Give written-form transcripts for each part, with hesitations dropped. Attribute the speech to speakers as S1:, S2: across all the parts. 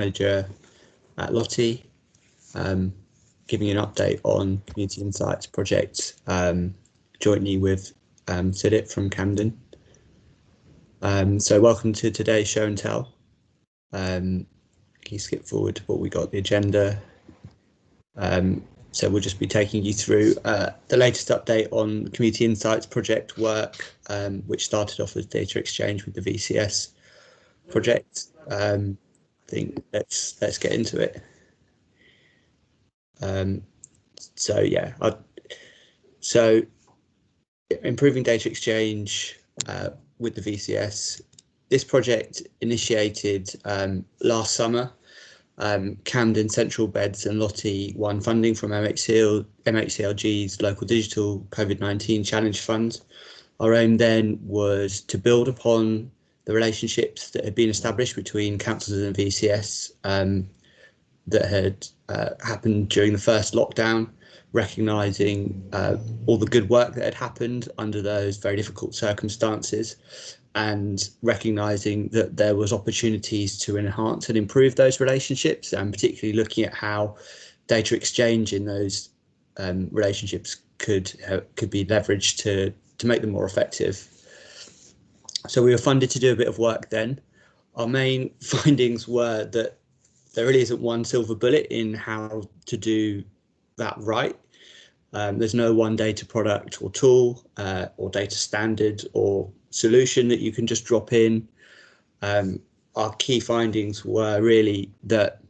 S1: Manager at LOTI, giving you an update on Community Insights project jointly with Sudip from Camden. So welcome to today's show and tell. Can you skip forward to what we got, the agenda? So we'll just be taking you through the latest update on Community Insights project work, which started off as data exchange with the VCS project. I think let's get into it. So improving data exchange with the VCS. This project initiated last summer. Camden, Central Beds and LOTI won funding from MHCLG's Local Digital COVID-19 Challenge Fund. Our aim then was to build upon the relationships that had been established between councils and VCS that had happened during the first lockdown, recognising all the good work that had happened under those very difficult circumstances, and recognising that there was opportunities to enhance and improve those relationships, and particularly looking at how data exchange in those relationships could be leveraged to make them more effective. So we were funded to do a bit of work then. Our main findings were that there really isn't one silver bullet in how to do that right. There's no one data product or tool or data standard or solution that you can just drop in. Our key findings were really that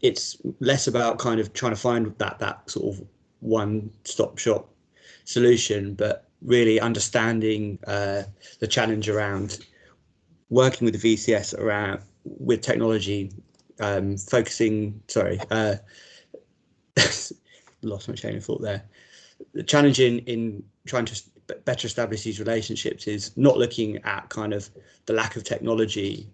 S1: it's less about kind of trying to find that sort of one-stop shop solution, but really understanding the challenge around working with the VCS around with technology, focusing, lost my chain of thought there. The challenge in trying to better establish these relationships is not looking at kind of the lack of technology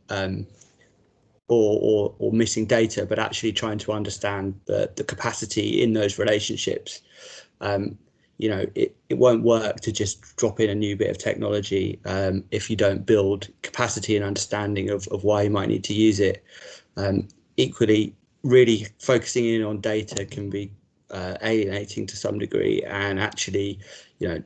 S1: or missing data, but actually trying to understand the capacity in those relationships. You know, it won't work to just drop in a new bit of technology if you don't build capacity and understanding of why you might need to use it. Equally, really focusing in on data can be alienating to some degree, and actually, you know,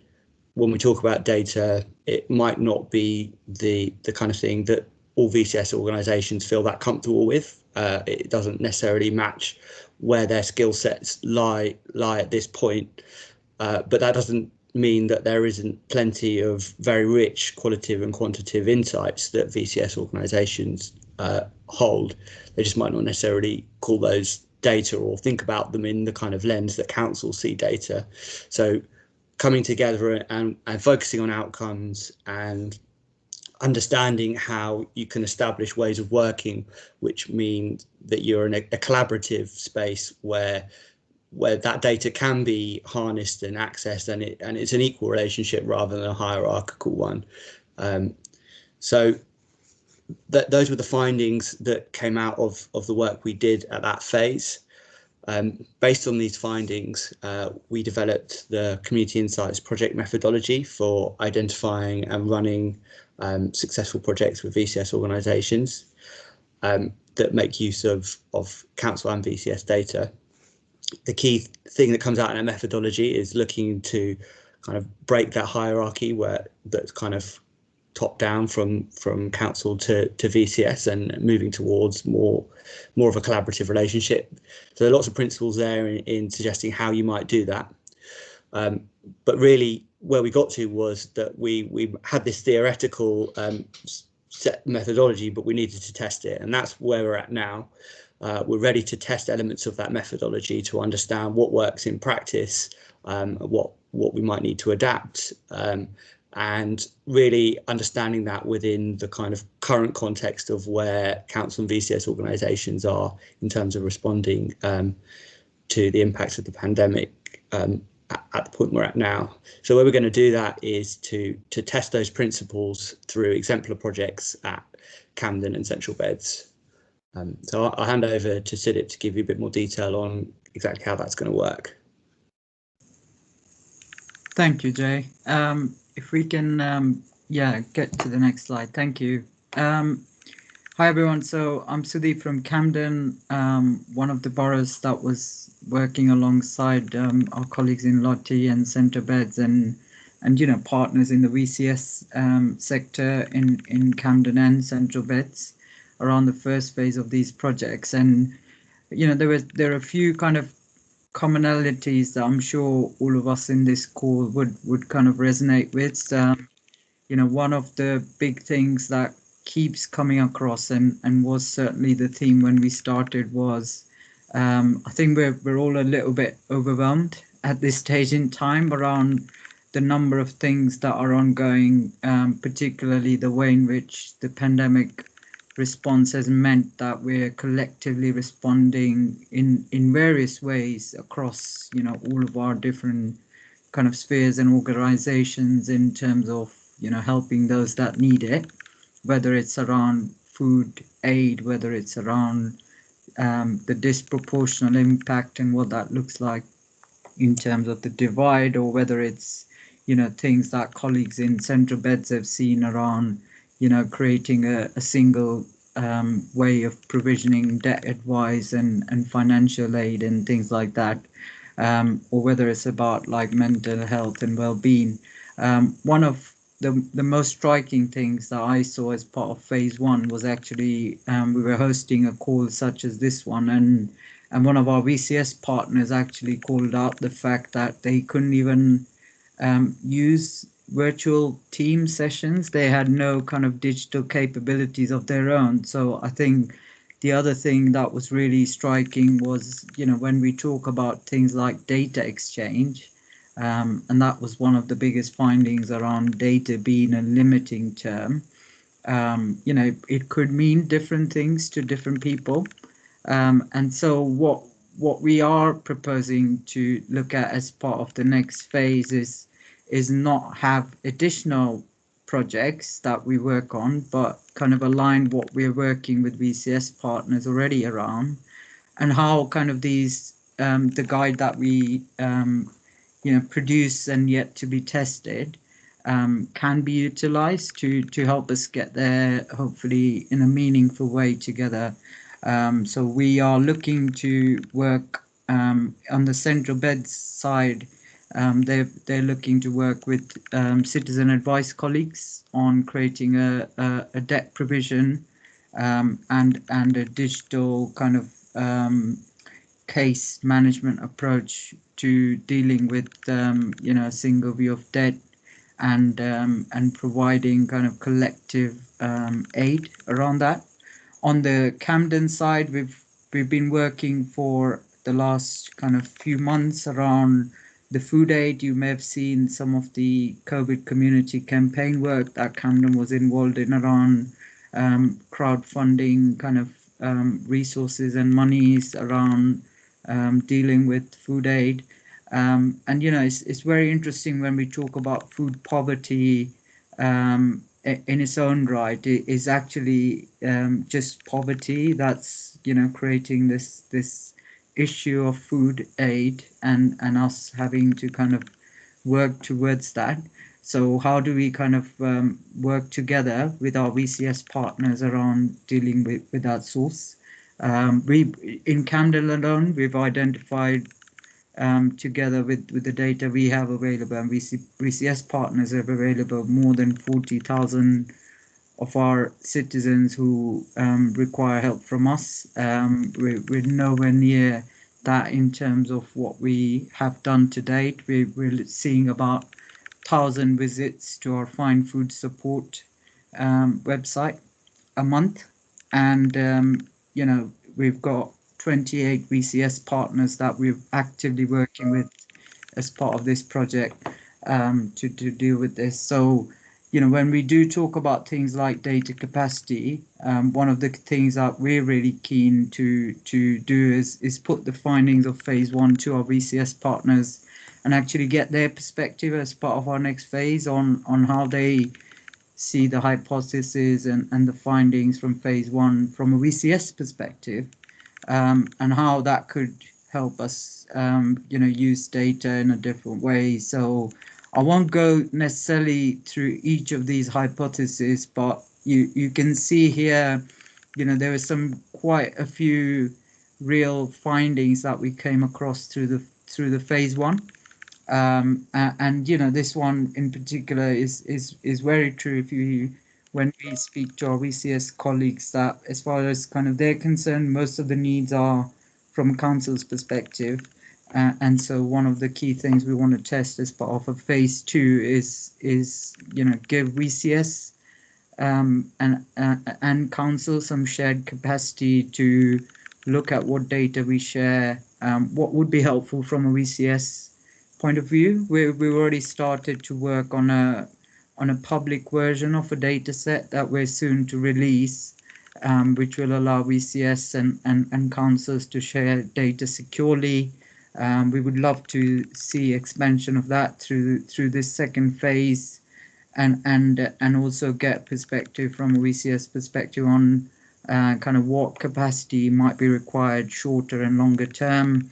S1: when we talk about data, it might not be the kind of thing that all VCS organisations feel that comfortable with. It doesn't necessarily match where their skill sets lie at this point. But that doesn't mean that there isn't plenty of very rich qualitative and quantitative insights that VCS organisations hold. They just might not necessarily call those data or think about them in the kind of lens that councils see data. So coming together and focusing on outcomes and understanding how you can establish ways of working, which means that you're in a collaborative space where that data can be harnessed and accessed, and it's an equal relationship rather than a hierarchical one. So those were the findings that came out of the work we did at that phase. Based on these findings, we developed the Community Insights project methodology for identifying and running successful projects with VCS organisations that make use of council and VCS data. The key thing that comes out in our methodology is looking to kind of break that hierarchy that's kind of top down from council to VCS, and moving towards more of a collaborative relationship. So there are lots of principles there in suggesting how you might do that. But really where we got to was that we had this theoretical set methodology, but we needed to test it, and that's where we're at now. We're ready to test elements of that methodology to understand what works in practice, what we might need to adapt, and really understanding that within the kind of current context of where council and VCS organisations are in terms of responding to the impacts of the pandemic at the point we're at now. So where we're going to do that is to test those principles through exemplar projects at Camden and Central Beds. So I'll hand over to Sudip to give you a bit more detail on exactly how that's going to work.
S2: Thank you, Jay. If we can, get to the next slide. Thank you. Hi everyone, so I'm Sudip from Camden, one of the boroughs that was working alongside our colleagues in LOTI and Central Beds and partners in the VCS sector in Camden and Central Beds around the first phase of these projects. And there are a few kind of commonalities that I'm sure all of us in this call would kind of resonate with. One of the big things that keeps coming across and was certainly the theme when we started was I think we're all a little bit overwhelmed at this stage in time around the number of things that are ongoing, particularly the way in which the pandemic response has meant that we're collectively responding in various ways across all of our different kind of spheres and organizations in terms of helping those that need it, whether it's around food aid, whether it's around the disproportionate impact and what that looks like in terms of the divide, or whether it's things that colleagues in Central Beds have seen around creating a single way of provisioning debt advice and financial aid and things like that, or whether it's about like mental health and well-being. One of the most striking things that I saw as part of phase one was actually we were hosting a call such as this one, and one of our VCS partners actually called out the fact that they couldn't even use virtual team sessions. They had no kind of digital capabilities of their own. So I think the other thing that was really striking was, when we talk about things like data exchange, and that was one of the biggest findings around data being a limiting term. It could mean different things to different people. And so what we are proposing to look at as part of the next phase is not have additional projects that we work on, but kind of align what we're working with VCS partners already around, and how kind of these the guide that we produce and yet to be tested can be utilized to help us get there, hopefully in a meaningful way together. So we are looking to work on the Central Beds side. They're looking to work with citizen advice colleagues on creating a debt provision and a digital kind of case management approach to dealing with a single view of debt and providing kind of collective aid around that. On the Camden side, we've been working for the last kind of few months around the food aid. You may have seen some of the COVID community campaign work that Camden was involved in around crowdfunding kind of resources and monies around dealing with food aid. And it's very interesting when we talk about food poverty in its own right. It is actually just poverty that's creating this issue of food aid and us having to kind of work towards that. So how do we kind of work together with our VCS partners around dealing with that source? We in Camden alone, we've identified together with the data we have available, and VCS partners have available more than 40,000 of our citizens who require help from us. We're nowhere near that in terms of what we have done to date. We're seeing about 1,000 visits to our Find Food Support website a month, and we've got 28 VCS partners that we're actively working with as part of this project to deal with this. So, when we do talk about things like data capacity, one of the things that we're really keen to do is put the findings of phase one to our VCS partners and actually get their perspective as part of our next phase on how they see the hypothesis and the findings from phase one from a VCS perspective, and how that could help us, use data in a different way. So I won't go necessarily through each of these hypotheses, but you can see here there were quite a few real findings that we came across through the phase one. And this one in particular is very true when we speak to our VCS colleagues, that as far as kind of they're concerned, most of the needs are from council's perspective. And so one of the key things we want to test as part of a phase two is give VCS and council some shared capacity to look at what data we share, what would be helpful from a VCS point of view. We've already started to work on a public version of a data set that we're soon to release, which will allow VCS and councils to share data securely. We would love to see expansion of that through this second phase, and also get perspective from a VCS perspective on kind of what capacity might be required shorter and longer term.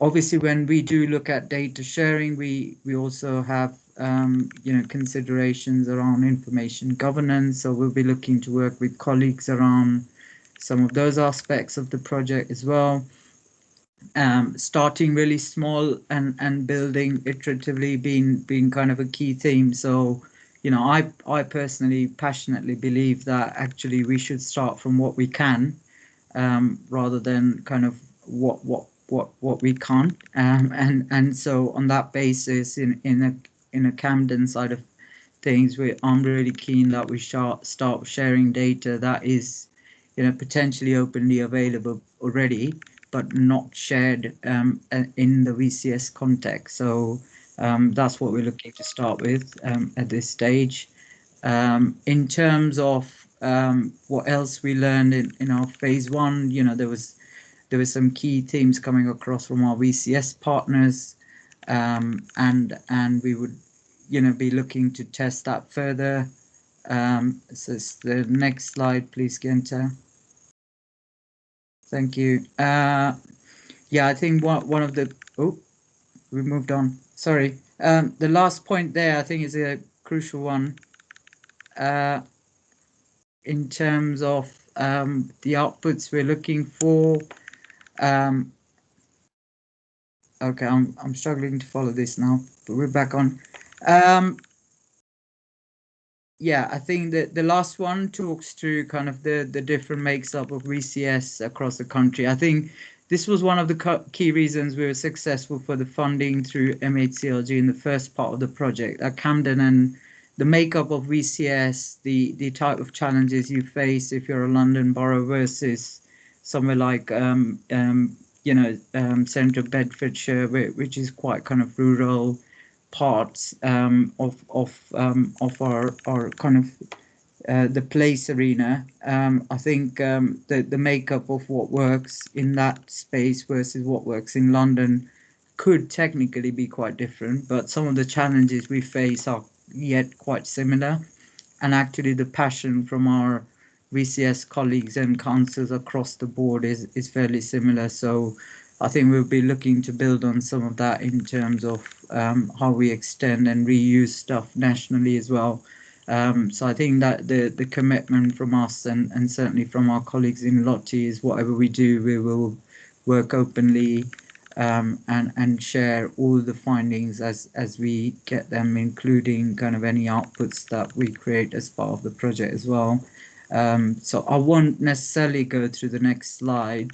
S2: Obviously, when we do look at data sharing, we also have considerations around information governance. So we'll be looking to work with colleagues around some of those aspects of the project as well. Starting really small and building iteratively being kind of a key theme. So, I personally passionately believe that actually we should start from what we can, rather than kind of what we can't. And so on that basis, in a Camden side of things, I'm really keen that we start sharing data that is, potentially openly available already, but not shared in the VCS context. So that's what we're looking to start with at this stage. In terms of what else we learned in our phase one, there were some key themes coming across from our VCS partners, and we would be looking to test that further. So the next slide, please, Genta. Thank you. Yeah, I think one of the we moved on. Sorry. The last point there, I think, is a crucial one. In terms of the outputs we're looking for. Okay, I'm struggling to follow this now, but we're back on. Yeah, I think that the last one talks through kind of the different makes up of VCS across the country. I think this was one of the key reasons we were successful for the funding through MHCLG in the first part of the project. At Camden, and the makeup of VCS, the type of challenges you face if you're a London borough versus somewhere like Central Bedfordshire, which is quite kind of rural parts of our kind of the place arena. I think the makeup of what works in that space versus what works in London could technically be quite different, but some of the challenges we face are yet quite similar. And actually the passion from our VCS colleagues and councils across the board is fairly similar. So I think we'll be looking to build on some of that in terms of how we extend and reuse stuff nationally as well. So I think that the commitment from us and certainly from our colleagues in LOTI is whatever we do, we will work openly and share all the findings as we get them, including kind of any outputs that we create as part of the project as well. So I won't necessarily go through the next slide,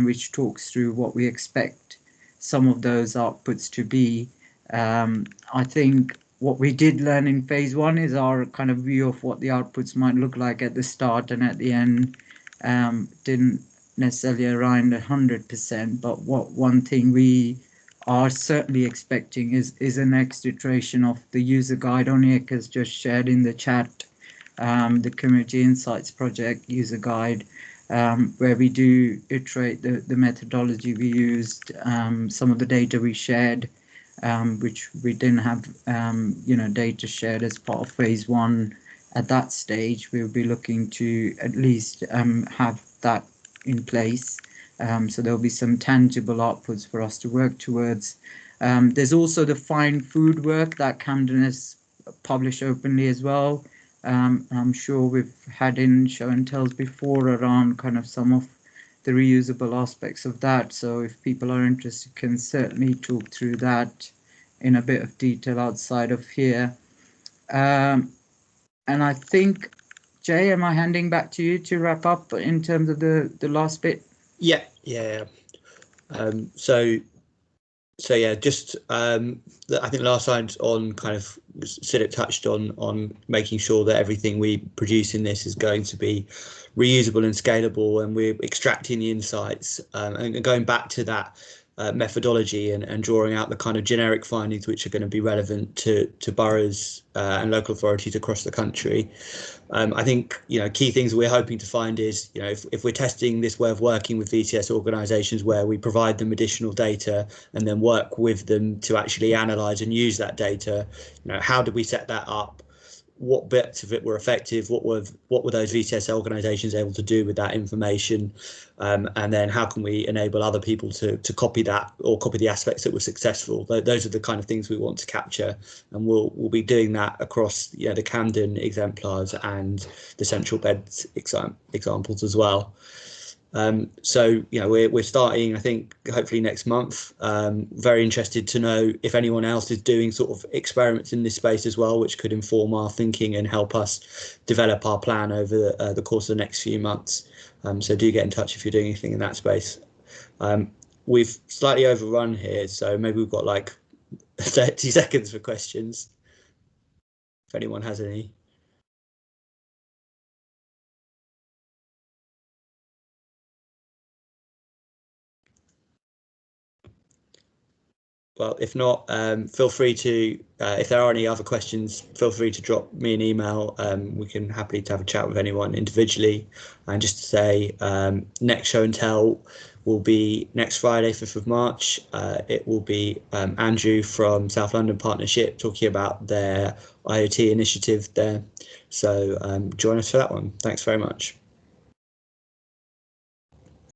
S2: which talks through what we expect some of those outputs to be. I think what we did learn in phase one is our kind of view of what the outputs might look like at the start and at the end didn't necessarily around 100%, but one thing we are certainly expecting is a next iteration of the user guide. Onyek has just shared in the chat the Community Insights Project user guide, where we do iterate the methodology we used, some of the data we shared, which we didn't have, data shared as part of phase one. At that stage, we'll be looking to at least have that in place. So there'll be some tangible outputs for us to work towards. There's also the fine food work that Camden has published openly as well. I'm sure we've had in show and tells before around kind of some of the reusable aspects of that. So if people are interested, can certainly talk through that in a bit of detail outside of here. And I think, Jay, am I handing back to you to wrap up in terms of the last bit?
S1: Yeah. So yeah, just I think last time on kind of Sudip touched on making sure that everything we produce in this is going to be reusable and scalable, and we're extracting the insights and going back to that methodology and drawing out the kind of generic findings which are going to be relevant to boroughs and local authorities across the country. I think, key things we're hoping to find is, if we're testing this way of working with VCS organisations where we provide them additional data and then work with them to actually analyse and use that data, how did we set that up? What bits of it were effective? What were those VCS organisations able to do with that information? And then how can we enable other people to copy that, or copy the aspects that were successful? Those are the kind of things we want to capture, and we'll be doing that across the Camden exemplars and the Central Beds examples as well. So we're starting, I think, hopefully next month. Very interested to know if anyone else is doing sort of experiments in this space as well, which could inform our thinking and help us develop our plan over the course of the next few months. So do get in touch if you're doing anything in that space. We've slightly overrun here, so maybe we've got like 30 seconds for questions, if anyone has any. Well, if not, feel free to, if there are any other questions, feel free to drop me an email. We can happily to have a chat with anyone individually. And just to say, next show and tell will be next Friday, 5th of March. It will be Andrew from South London Partnership talking about their IoT initiative there. So join us for that one. Thanks very much.